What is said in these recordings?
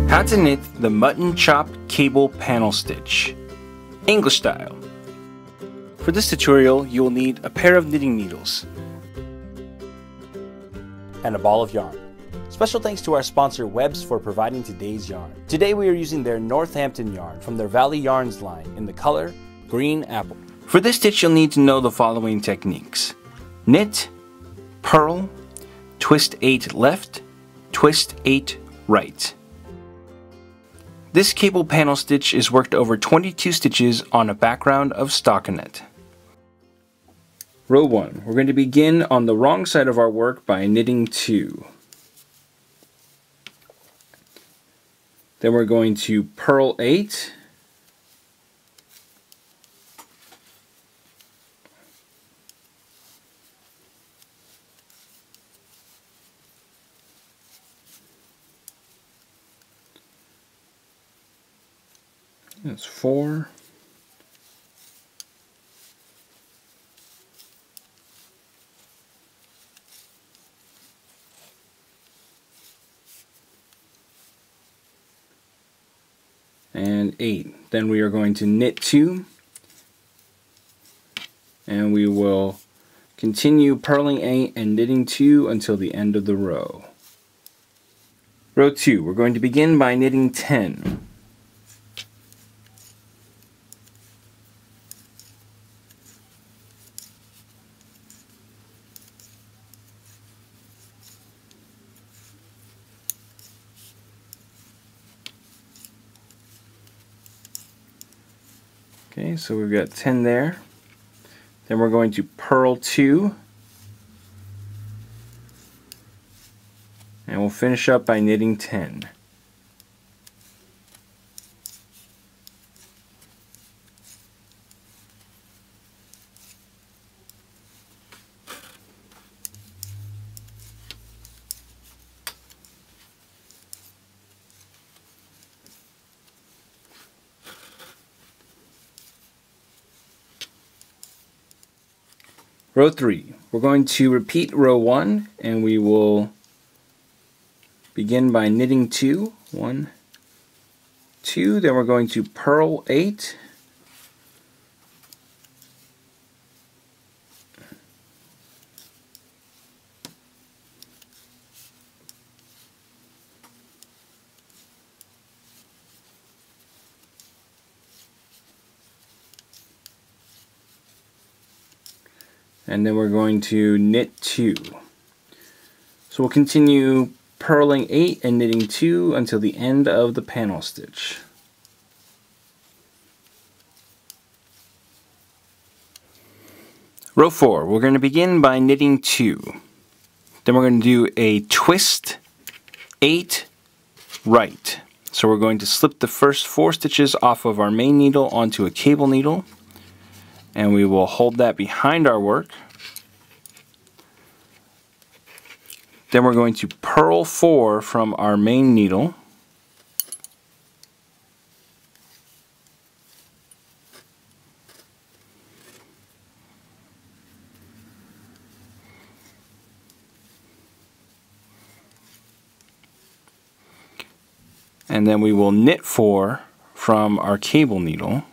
How to knit the mutton chop cable panel stitch, English style. For this tutorial, you will need a pair of knitting needles and a ball of yarn. Special thanks to our sponsor Webb's for providing today's yarn. Today we are using their Northampton yarn from their Valley Yarns line in the color Green Apple. For this stitch you'll need to know the following techniques: knit, purl, twist 8 left, twist 8 right. This cable panel stitch is worked over 22 stitches on a background of stockinette. Row 1. We're going to begin on the wrong side of our work by knitting 2. Then we're going to purl 8. That's 4. And 8. Then we are going to knit 2, and we will continue purling 8 and knitting 2 until the end of the row. Row 2, we're going to begin by knitting 10. Okay, so we've got 10 there. Then we're going to purl 2. And we'll finish up by knitting 10. Row 3, we're going to repeat row 1, and we will begin by knitting 2. 1, 2, then we're going to purl 8. And then we're going to knit 2. So we'll continue purling 8 and knitting 2 until the end of the panel stitch. Row 4, we're going to begin by knitting 2. Then we're going to do a twist 8 right. So we're going to slip the first 4 stitches off of our main needle onto a cable needle, and we will hold that behind our work. Then we're going to purl 4 from our main needle. And then we will knit 4 from our cable needle.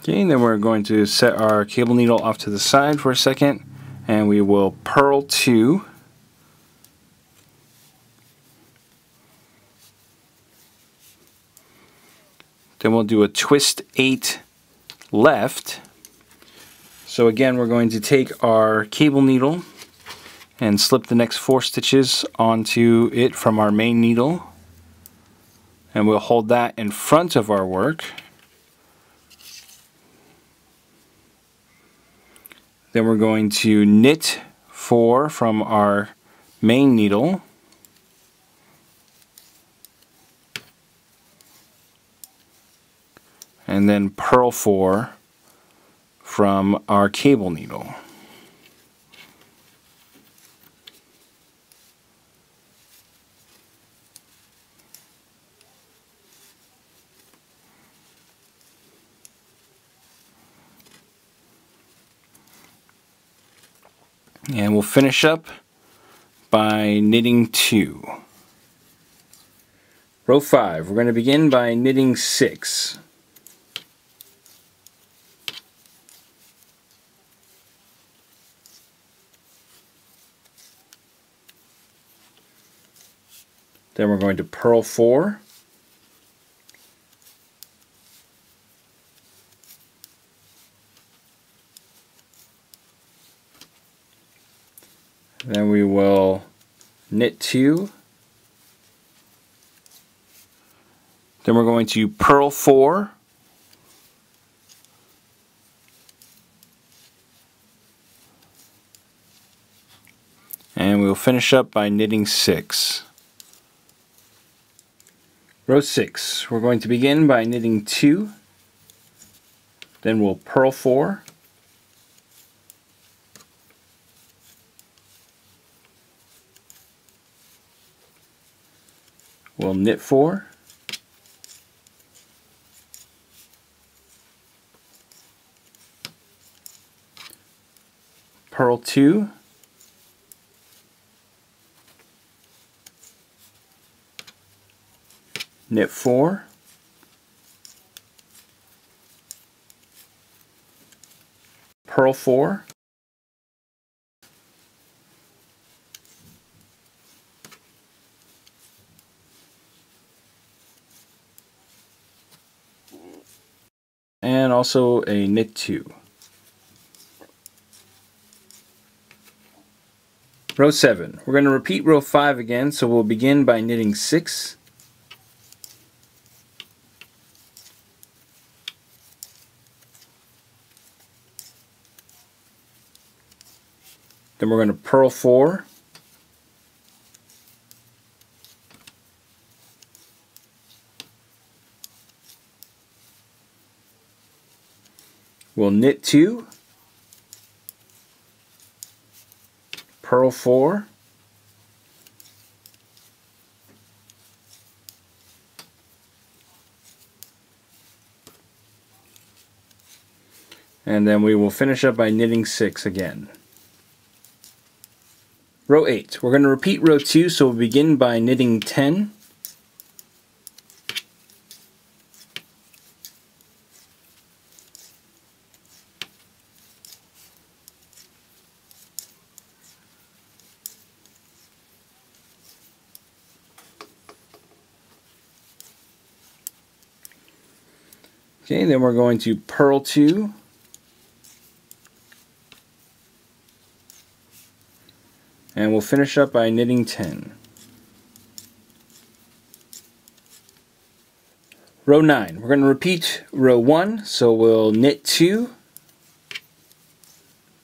Okay, then we're going to set our cable needle off to the side for a second, and we will purl 2. Then we'll do a twist 8 left. So again, we're going to take our cable needle and slip the next 4 stitches onto it from our main needle, and we'll hold that in front of our work. Then we're going to knit 4 from our main needle, and then purl 4 from our cable needle. And we'll finish up by knitting 2. Row 5, we're going to begin by knitting 6. Then we're going to purl 4. Then we will knit 2. Then we're going to purl 4. And we'll finish up by knitting 6. Row 6, we're going to begin by knitting 2. Then we'll purl 4. We'll knit 4. Purl 2. Knit 4. Purl 4. And also a knit 2. Row 7. We're going to repeat row 5 again, so we'll begin by knitting 6. Then we're going to purl 4. We'll knit 2. Purl 4. And then we will finish up by knitting 6 again. Row 8. We're going to repeat row 2, so we'll begin by knitting 10. Okay, then we're going to purl 2. And we'll finish up by knitting 10. Row 9. We're going to repeat row 1, so we'll knit 2.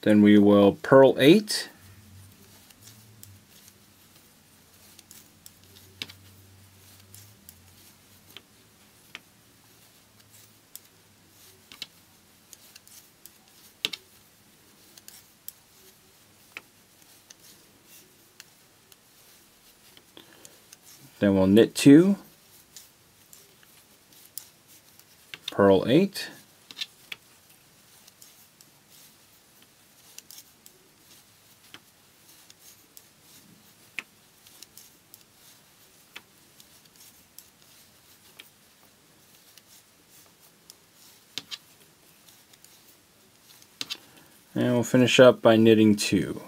Then we will purl 8. Then we'll knit 2, purl 8, and we'll finish up by knitting 2.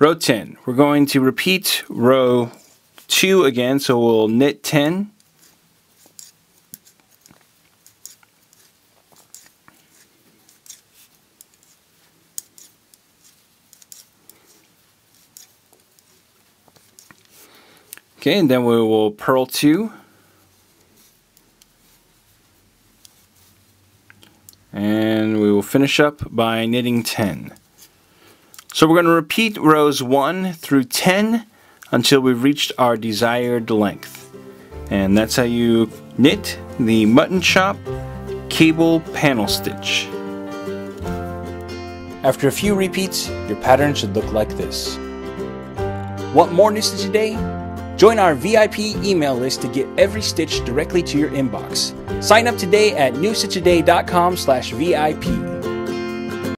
Row 10, we're going to repeat row 2 again, so we'll knit 10. Okay, and then we will purl 2. And we will finish up by knitting 10. So we're going to repeat rows 1 through 10 until we've reached our desired length. And that's how you knit the mutton chop cable panel stitch. After a few repeats, your pattern should look like this. Want more New Stitch a Day? Join our VIP email list to get every stitch directly to your inbox. Sign up today at newstitchaday.com/VIP.